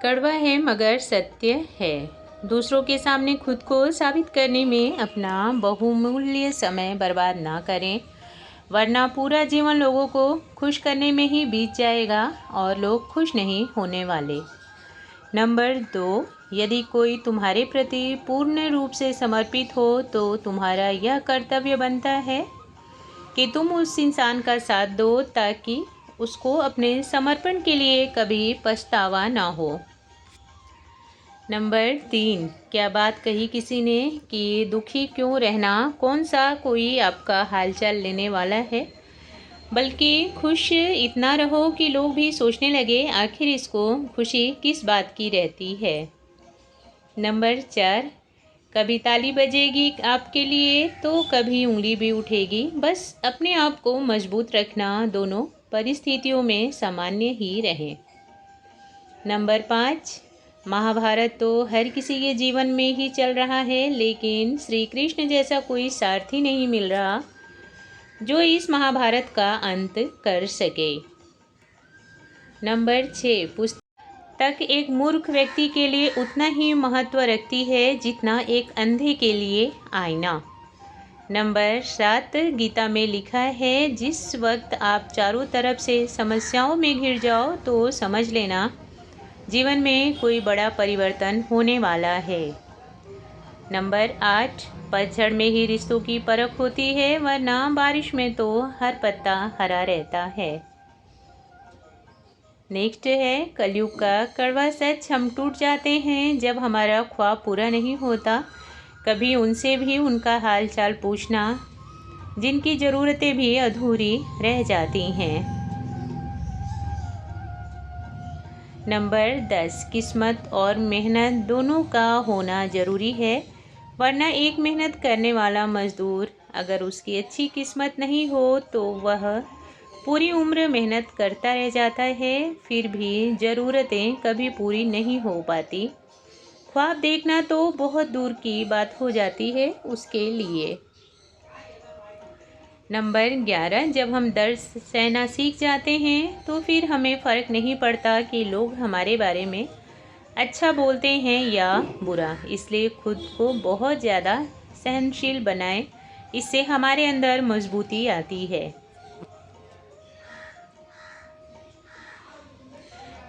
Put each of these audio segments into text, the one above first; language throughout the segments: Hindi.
कड़वा है मगर सत्य है। दूसरों के सामने खुद को साबित करने में अपना बहुमूल्य समय बर्बाद ना करें, वरना पूरा जीवन लोगों को खुश करने में ही बीत जाएगा और लोग खुश नहीं होने वाले। नंबर 2, यदि कोई तुम्हारे प्रति पूर्ण रूप से समर्पित हो तो तुम्हारा यह कर्तव्य बनता है कि तुम उस इंसान का साथ दो ताकि उसको अपने समर्पण के लिए कभी पछतावा ना हो। नंबर 3, क्या बात कही किसी ने कि दुखी क्यों रहना, कौन सा कोई आपका हालचाल लेने वाला है, बल्कि खुश इतना रहो कि लोग भी सोचने लगे आखिर इसको खुशी किस बात की रहती है। नंबर 4, कभी ताली बजेगी आपके लिए तो कभी उंगली भी उठेगी, बस अपने आप को मजबूत रखना, दोनों परिस्थितियों में सामान्य ही रहे। नंबर 5, महाभारत तो हर किसी के जीवन में ही चल रहा है, लेकिन श्री कृष्ण जैसा कोई सारथी नहीं मिल रहा जो इस महाभारत का अंत कर सके। नंबर 6, पुस्तक एक मूर्ख व्यक्ति के लिए उतना ही महत्व रखती है जितना एक अंधे के लिए आईना। नंबर 7, गीता में लिखा है, जिस वक्त आप चारों तरफ से समस्याओं में घिर जाओ तो समझ लेना जीवन में कोई बड़ा परिवर्तन होने वाला है। नंबर 8, पतझड़ में ही रिश्तों की परख होती है, वरना बारिश में तो हर पत्ता हरा रहता है। नेक्स्ट है, कलयुग का कड़वा सच, हम टूट जाते हैं जब हमारा ख्वाब पूरा नहीं होता। कभी उनसे भी उनका हाल चाल पूछना जिनकी ज़रूरतें भी अधूरी रह जाती हैं। नंबर 10, किस्मत और मेहनत दोनों का होना ज़रूरी है, वरना एक मेहनत करने वाला मज़दूर अगर उसकी अच्छी किस्मत नहीं हो तो वह पूरी उम्र मेहनत करता रह जाता है, फिर भी ज़रूरतें कभी पूरी नहीं हो पाती। ख्वाब देखना तो बहुत दूर की बात हो जाती है उसके लिए। नंबर 11, जब हम दर्द सहना सीख जाते हैं तो फिर हमें फ़र्क नहीं पड़ता कि लोग हमारे बारे में अच्छा बोलते हैं या बुरा, इसलिए खुद को बहुत ज़्यादा सहनशील बनाएं, इससे हमारे अंदर मजबूती आती है।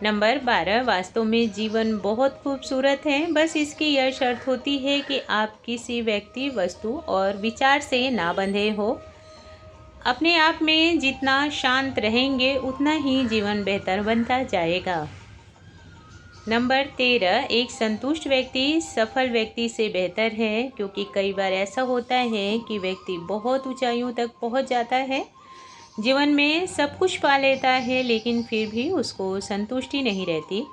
नंबर 12, वास्तव में जीवन बहुत खूबसूरत है, बस इसकी यह शर्त होती है कि आप किसी व्यक्ति, वस्तु और विचार से ना बंधे हो। अपने आप में जितना शांत रहेंगे उतना ही जीवन बेहतर बनता जाएगा। नंबर 13, एक संतुष्ट व्यक्ति सफल व्यक्ति से बेहतर है, क्योंकि कई बार ऐसा होता है कि व्यक्ति बहुत ऊंचाइयों तक पहुंच जाता है, जीवन में सब कुछ पा लेता है, लेकिन फिर भी उसको संतुष्टि नहीं रहती,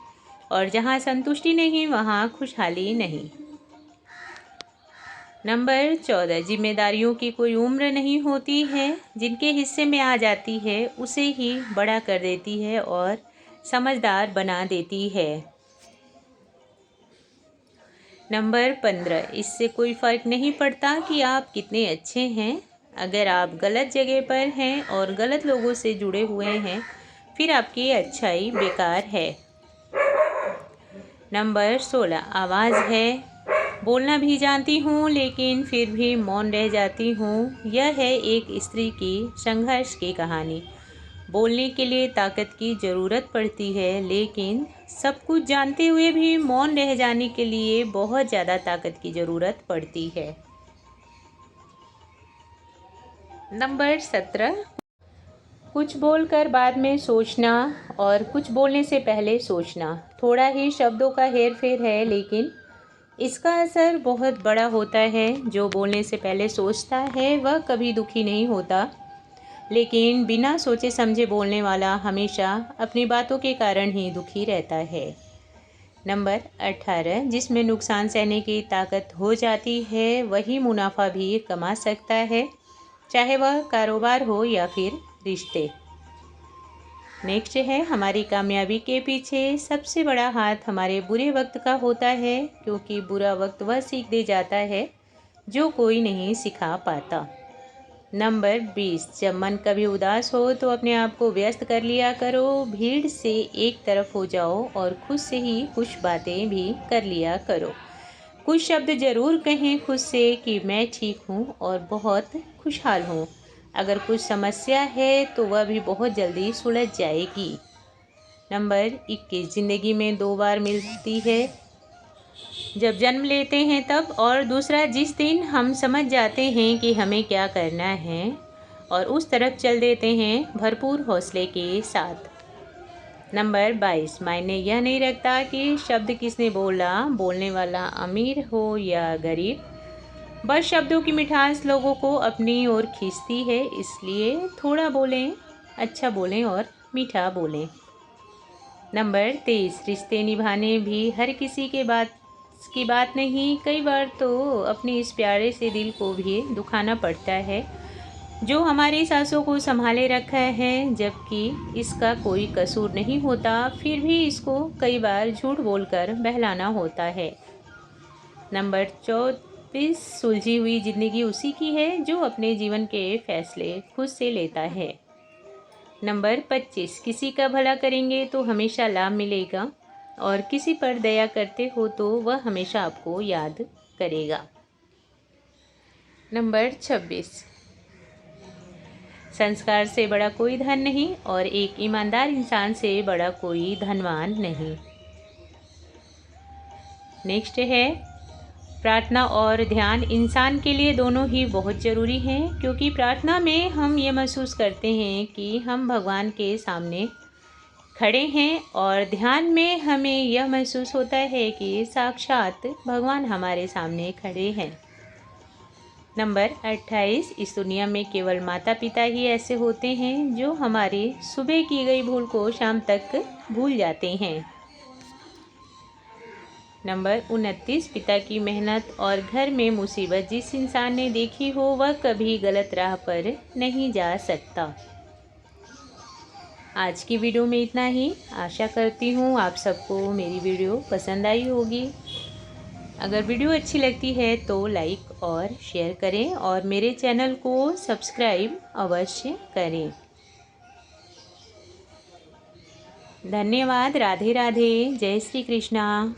और जहां संतुष्टि नहीं वहां खुशहाली नहीं। नंबर 14, जिम्मेदारियों की कोई उम्र नहीं होती है, जिनके हिस्से में आ जाती है उसे ही बड़ा कर देती है और समझदार बना देती है। नंबर 15, इससे कोई फ़र्क नहीं पड़ता कि आप कितने अच्छे हैं, अगर आप गलत जगह पर हैं और गलत लोगों से जुड़े हुए हैं फिर आपकी अच्छाई बेकार है। नंबर 16, आवाज़ है, बोलना भी जानती हूँ लेकिन फिर भी मौन रह जाती हूँ। यह है एक स्त्री की संघर्ष की कहानी। बोलने के लिए ताकत की ज़रूरत पड़ती है, लेकिन सब कुछ जानते हुए भी मौन रह जाने के लिए बहुत ज़्यादा ताकत की ज़रूरत पड़ती है। नंबर 17, कुछ बोलकर बाद में सोचना और कुछ बोलने से पहले सोचना। थोड़ा ही शब्दों का हेर फेर है, लेकिन इसका असर बहुत बड़ा होता है। जो बोलने से पहले सोचता है वह कभी दुखी नहीं होता, लेकिन बिना सोचे समझे बोलने वाला हमेशा अपनी बातों के कारण ही दुखी रहता है। नंबर 18, जिसमें नुकसान सहने की ताकत हो जाती है वही मुनाफा भी कमा सकता है, चाहे वह कारोबार हो या फिर रिश्ते। नेक्स्ट है, हमारी कामयाबी के पीछे सबसे बड़ा हाथ हमारे बुरे वक्त का होता है, क्योंकि बुरा वक्त वह सीख दे जाता है जो कोई नहीं सिखा पाता। नंबर 20, जब मन कभी उदास हो तो अपने आप को व्यस्त कर लिया करो, भीड़ से एक तरफ हो जाओ और खुद से ही कुछ बातें भी कर लिया करो। कुछ शब्द ज़रूर कहें खुद से कि मैं ठीक हूँ और बहुत खुशहाल हूँ। अगर कुछ समस्या है तो वह भी बहुत जल्दी सुलझ जाएगी। नंबर 21, ज़िंदगी में 2 बार मिलती है, जब जन्म लेते हैं तब, और दूसरा जिस दिन हम समझ जाते हैं कि हमें क्या करना है और उस तरफ चल देते हैं भरपूर हौसले के साथ। नंबर 22, मायने यह नहीं रखता कि शब्द किसने बोला, बोलने वाला अमीर हो या गरीब, बस शब्दों की मिठास लोगों को अपनी ओर खींचती है, इसलिए थोड़ा बोलें, अच्छा बोलें और मीठा बोलें। नंबर 23, रिश्ते निभाने भी हर किसी के की बात नहीं, कई बार तो अपने इस प्यारे से दिल को भी दुखाना पड़ता है जो हमारी सांसों को संभाले रखा है, जबकि इसका कोई कसूर नहीं होता, फिर भी इसको कई बार झूठ बोलकर बहलाना होता है। नंबर 24, सुलझी हुई जिंदगी उसी की है जो अपने जीवन के फैसले खुद से लेता है। नंबर 25, किसी का भला करेंगे तो हमेशा लाभ मिलेगा और किसी पर दया करते हो तो वह हमेशा आपको याद करेगा। नंबर 26, संस्कार से बड़ा कोई धन नहीं और एक ईमानदार इंसान से बड़ा कोई धनवान नहीं। नेक्स्ट है, प्रार्थना और ध्यान इंसान के लिए दोनों ही बहुत ज़रूरी हैं, क्योंकि प्रार्थना में हम ये महसूस करते हैं कि हम भगवान के सामने खड़े हैं और ध्यान में हमें यह महसूस होता है कि साक्षात भगवान हमारे सामने खड़े हैं। नंबर 28, इस दुनिया में केवल माता पिता ही ऐसे होते हैं जो हमारे सुबह की गई भूल को शाम तक भूल जाते हैं। नंबर 29, पिता की मेहनत और घर में मुसीबत जिस इंसान ने देखी हो वह कभी गलत राह पर नहीं जा सकता। आज की वीडियो में इतना ही। आशा करती हूँ आप सबको मेरी वीडियो पसंद आई होगी। अगर वीडियो अच्छी लगती है तो लाइक और शेयर करें और मेरे चैनल को सब्सक्राइब अवश्य करें। धन्यवाद। राधे राधे। जय श्री कृष्णा।